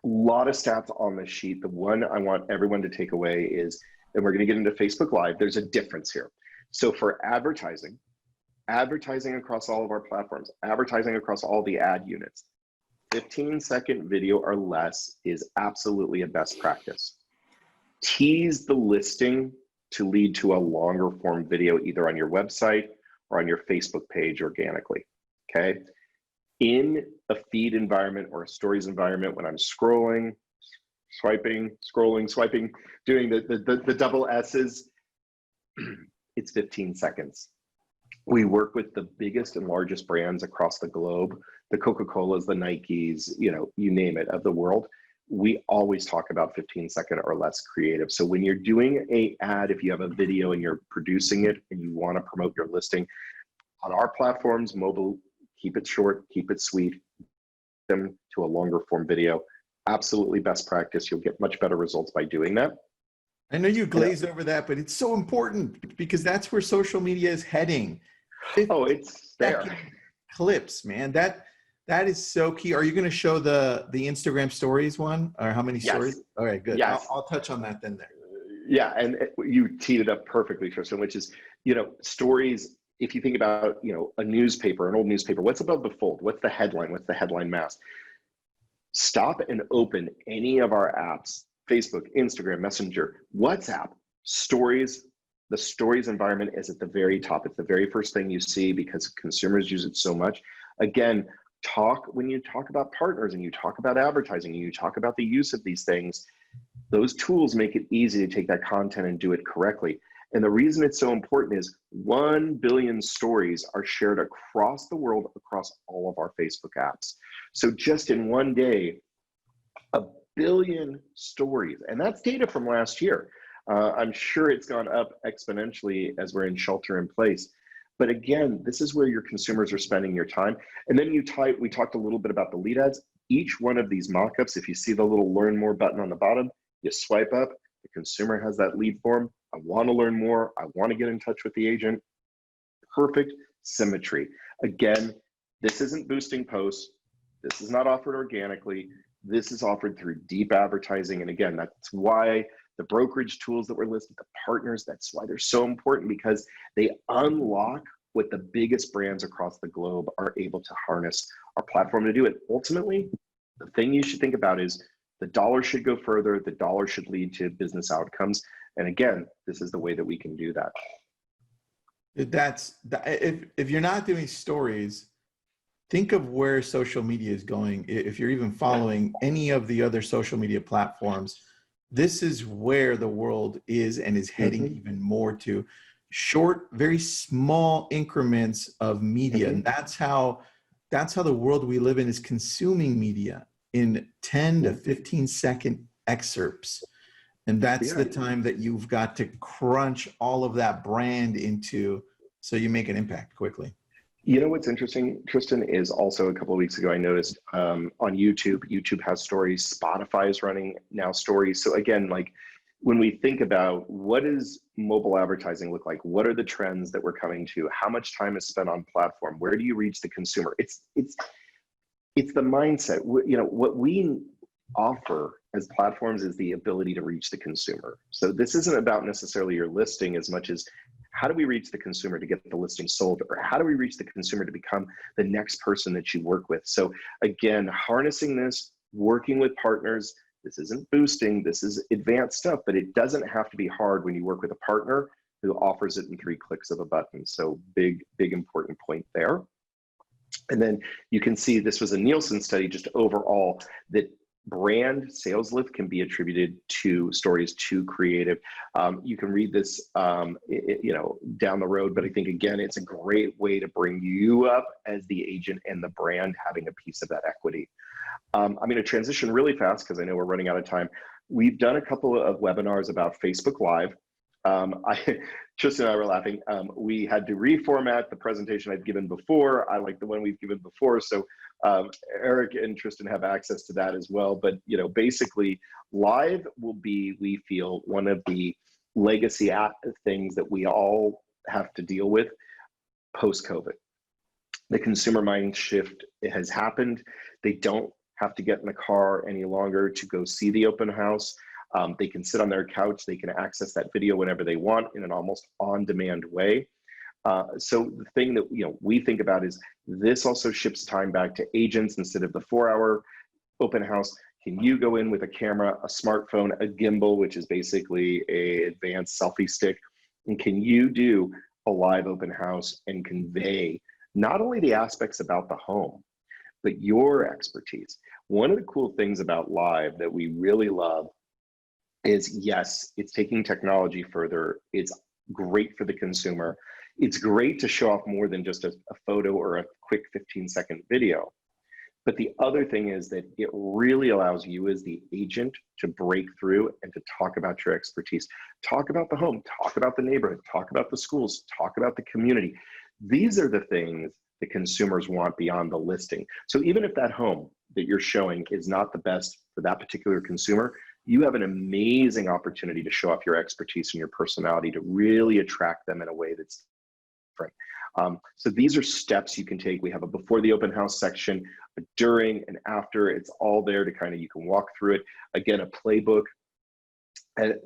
A lot of stats on this sheet. The one I want everyone to take away is, and we're going to get into Facebook Live, there's a difference here. So for advertising across all of our platforms, advertising across all the ad units, 15-second video or less is absolutely a best practice. Tease the listing to lead to a longer form video, either on your website or on your Facebook page organically, okay? In a feed environment or a stories environment, when I'm scrolling, swiping, doing the double S's, it's 15 seconds. We work with the biggest and largest brands across the globe, the Coca-Colas, the Nikes, you know, you name it, of the world. We always talk about 15-second or less creative. So when you're doing an ad, if you have a video and you're producing it and you want to promote your listing on our platforms, mobile, keep it short, keep it sweet, them to a longer form video. Absolutely best practice. You'll get much better results by doing that. I know you glazed over that, but it's so important because that's where social media is heading. Oh, it's there. Clips, man. That is so key. Are you going to show the Instagram stories one, or how many stories? All right, good. Yes. I'll touch on that then there. Yeah, and you teed it up perfectly, Tristan, which is, stories. If you think about, a newspaper, an old newspaper, what's above the fold? What's the headline? What's the headline mass? Stop and open any of our apps, Facebook, Instagram, Messenger, WhatsApp, stories. The stories environment is at the very top. It's the very first thing you see because consumers use it so much. Again, when you talk about partners and you talk about advertising and you talk about the use of these things, those tools make it easy to take that content and do it correctly. And the reason it's so important is 1 billion stories are shared across the world, across all of our Facebook apps. So just in one day, 1 billion stories, and that's data from last year. I'm sure it's gone up exponentially as we're in shelter in place. But again, this is where your consumers are spending your time. And then we talked a little bit about the lead ads. Each one of these mock-ups, if you see the little learn more button on the bottom, you swipe up, the consumer has that lead form. I want to learn more. I want to get in touch with the agent. Perfect symmetry. Again, this isn't boosting posts. This is not offered organically. This is offered through deep advertising. And again, that's why the brokerage tools that were listed, the partners, that's why they're so important, because they unlock what the biggest brands across the globe are able to harness our platform to do it. Ultimately, the thing you should think about is the dollar should go further. The dollar should lead to business outcomes. And again, this is the way that we can do that. If you're not doing stories, think of where social media is going. If you're even following any of the other social media platforms, this is where the world is and is heading even more to short, very small increments of media. And that's how the world we live in is consuming media in 10 to 15-second excerpts. And that's the time that you've got to crunch all of that brand into so you make an impact quickly. You know what's interesting, Tristan, is also a couple of weeks ago, I noticed on YouTube has stories, Spotify is running now stories. So again, like when we think about what does mobile advertising look like, what are the trends that we're coming to, how much time is spent on platform, where do you reach the consumer? It's the mindset. What we offer as platforms is the ability to reach the consumer. So this isn't about necessarily your listing as much as how do we reach the consumer to get the listing sold, or how do we reach the consumer to become the next person that you work with? So again, harnessing this, working with partners, this isn't boosting, this is advanced stuff, but it doesn't have to be hard when you work with a partner who offers it in 3 clicks of a button. So big important point there. And then you can see this was a Nielsen study just overall that brand sales lift can be attributed to stories, to creative. You can read this, down the road, but I think again, it's a great way to bring you up as the agent and the brand having a piece of that equity. I'm going to transition really fast because I know we're running out of time. We've done a couple of webinars about Facebook Live. Tristan and I were laughing. We had to reformat the presentation I'd given before. I like the one we've given before. So Eric and Tristan have access to that as well. But basically, Live will be, we feel, one of the legacy things that we all have to deal with post-COVID. The consumer mind shift has happened. They don't have to get in the car any longer to go see the open house. They can sit on their couch. They can access that video whenever they want in an almost on-demand way. So the thing that we think about is this also ships time back to agents. Instead of the 4-hour open house, can you go in with a camera, a smartphone, a gimbal, which is basically an advanced selfie stick, and can you do a live open house and convey not only the aspects about the home, but your expertise? One of the cool things about Live that we really love is, yes, it's taking technology further. It's great for the consumer. It's great to show off more than just a photo or a quick 15-second video. But the other thing is that it really allows you as the agent to break through and to talk about your expertise. Talk about the home, talk about the neighborhood, talk about the schools, talk about the community. These are the things that consumers want beyond the listing. So even if that home that you're showing is not the best for that particular consumer, you have an amazing opportunity to show off your expertise and your personality to really attract them in a way that's different. So these are steps you can take. We have a before the open house section, a during and after. It's all there to you can walk through it. Again, a playbook.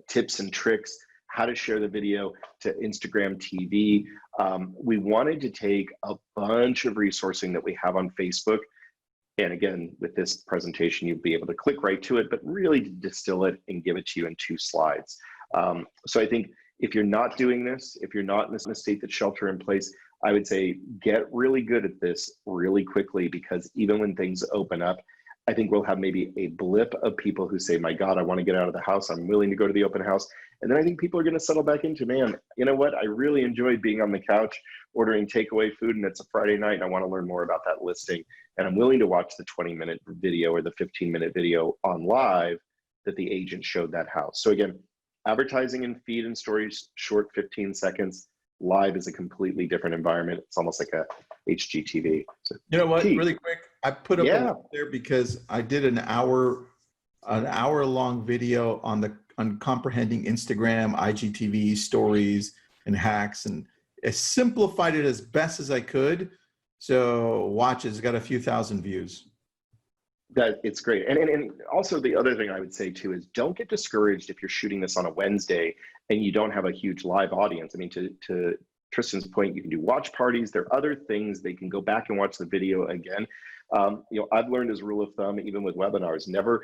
tips and tricks, how to share the video to Instagram TV. We wanted to take a bunch of resourcing that we have on Facebook. And again, with this presentation, you'll be able to click right to it, but really distill it and give it to you in 2 slides. So I think if you're not doing this, if you're not in a state that's shelter in place, I would say get really good at this really quickly, because even when things open up, I think we'll have maybe a blip of people who say, my God, I want to get out of the house. I'm willing to go to the open house. And then I think people are going to settle back into, man, you know what? I really enjoy being on the couch, ordering takeaway food, and it's a Friday night and I want to learn more about that listing. And I'm willing to watch the 20-minute video or the 15-minute video on live that the agent showed that house. So again, advertising in feed and stories, short 15 seconds. Live is a completely different environment. It's almost like a HGTV. So, you know what? Really quick, I put up a link Yeah. there because I did an hour-long video on comprehending Instagram, IGTV, stories, and hacks, and I simplified it as best as I could. So watch it. It's got a few thousand views. That it's great. And also the other thing I would say too is don't get discouraged if you're shooting this on a Wednesday and you don't have a huge live audience. I mean, to Tristan's point, you can do watch parties. There are other things. They can go back and watch the video again. You know, I've learned as a rule of thumb, even with webinars, never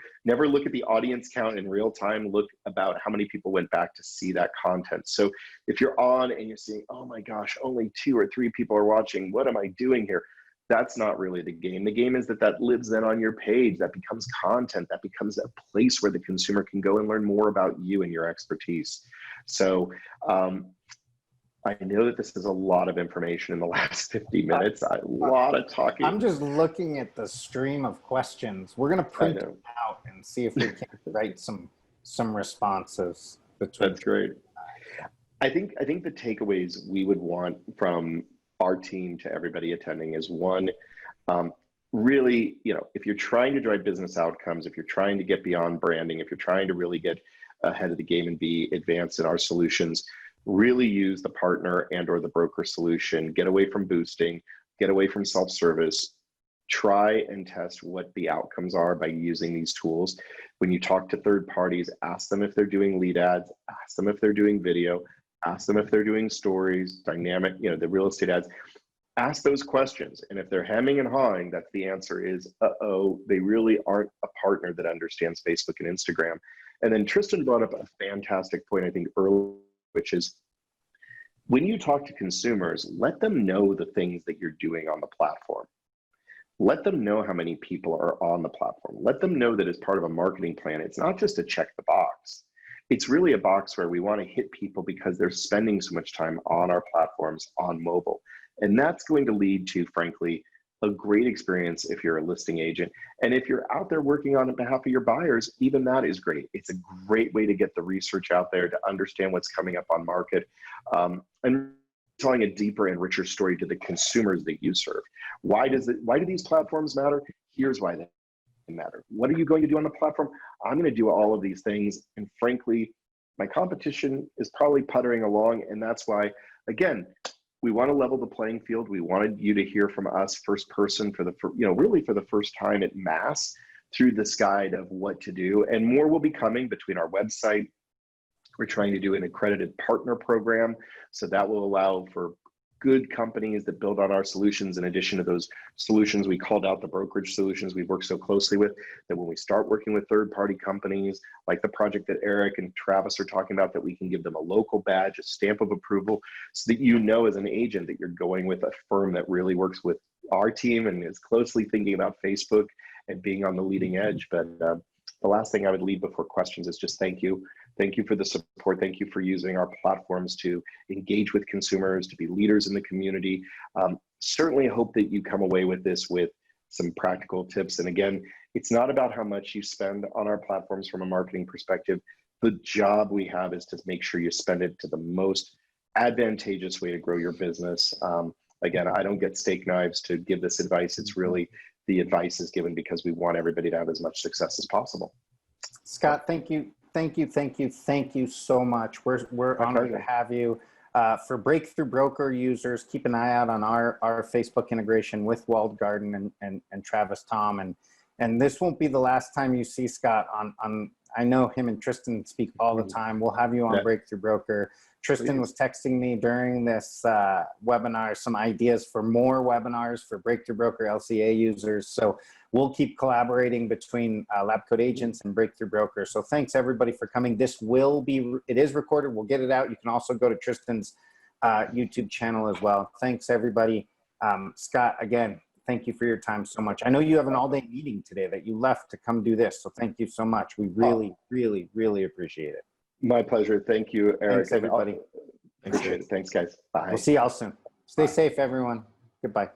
look at the audience count in real time. Look about how many people went back to see that content. So if you're on and you're seeing, oh my gosh, only 2 or 3 people are watching, what am I doing here? That's not really the game. The game is that lives then on your page. That becomes content. That becomes a place where the consumer can go and learn more about you and your expertise. So I know that this is a lot of information in the last 50 minutes, a lot of talking. I'm just looking at the stream of questions. We're going to print it out and see if we can write some responses. That's great. I think the takeaways we would want from our team to everybody attending is, one, really, you know, if you're trying to drive business outcomes, if you're trying to get beyond branding, if you're trying to really get ahead of the game and be advanced in our solutions, really use the partner and or the broker solution. Get away from boosting, get away from self-service. Try and test what the outcomes are by using these tools. When you talk to third parties, ask them if they're doing lead ads, ask them if they're doing video, ask them if they're doing stories, dynamic, you know, the real estate ads. Ask those questions. And if they're hemming and hawing, that's the answer is, uh-oh, they really aren't a partner that understands Facebook and Instagram. And then Tristan brought up a fantastic point, I think, earlier, which is when you talk to consumers, let them know the things that you're doing on the platform. Let them know how many people are on the platform. Let them know that as part of a marketing plan, it's not just to check the box. It's really a box where we want to hit people because they're spending so much time on our platforms on mobile. And that's going to lead to, frankly, a great experience if you're a listing agent. And if you're out there working on behalf of your buyers, even that is great. It's a great way to get the research out there to understand what's coming up on market, and telling a deeper and richer story to the consumers that you serve. Why do these platforms matter? Here's why they matter. What are you going to do on the platform? I'm going to do all of these things. And frankly, my competition is probably puttering along. And that's why, again, we want to level the playing field. We wanted you to hear from us first person really for the first time at mass through this guide of what to do. And more will be coming between our website. We're trying to do an accredited partner program. So that will allow for good companies that build on our solutions. In addition to those solutions, we called out the brokerage solutions we've worked so closely with, that when we start working with third-party companies, like the project that Eric and Travis are talking about, that we can give them a local badge, a stamp of approval, so that you know as an agent that you're going with a firm that really works with our team and is closely thinking about Facebook and being on the leading edge. But the last thing I would leave before questions is just thank you. Thank you for the support. Thank you for using our platforms to engage with consumers, to be leaders in the community. Certainly hope that you come away with this with some practical tips. And again, it's not about how much you spend on our platforms from a marketing perspective. The job we have is to make sure you spend it to the most advantageous way to grow your business. Again, I don't get steak knives to give this advice. It's really the advice is given because we want everybody to have as much success as possible. Scott, thank you. Thank you so much. We're honored to have you. For Breakthrough Broker users, keep an eye out on our Facebook integration with Walled Garden and Travis Tom. And this won't be the last time you see Scott on I know him and Tristan speak all the time. We'll have you on Yeah. Breakthrough Broker. Tristan was texting me during this webinar some ideas for more webinars for Breakthrough Broker LCA users. So we'll keep collaborating between Lab Coat agents and Breakthrough Broker. So thanks everybody for coming. This will be, it is recorded. We'll get it out. You can also go to Tristan's YouTube channel as well. Thanks everybody. Scott, again, thank you for your time so much. I know you have an all-day meeting today that you left to come do this. So thank you so much. We really, really, really appreciate it. My pleasure. Thank you, Eric. Thanks, everybody. Appreciate it. Thanks, guys. Bye. We'll see y'all soon. Stay safe, everyone. Goodbye.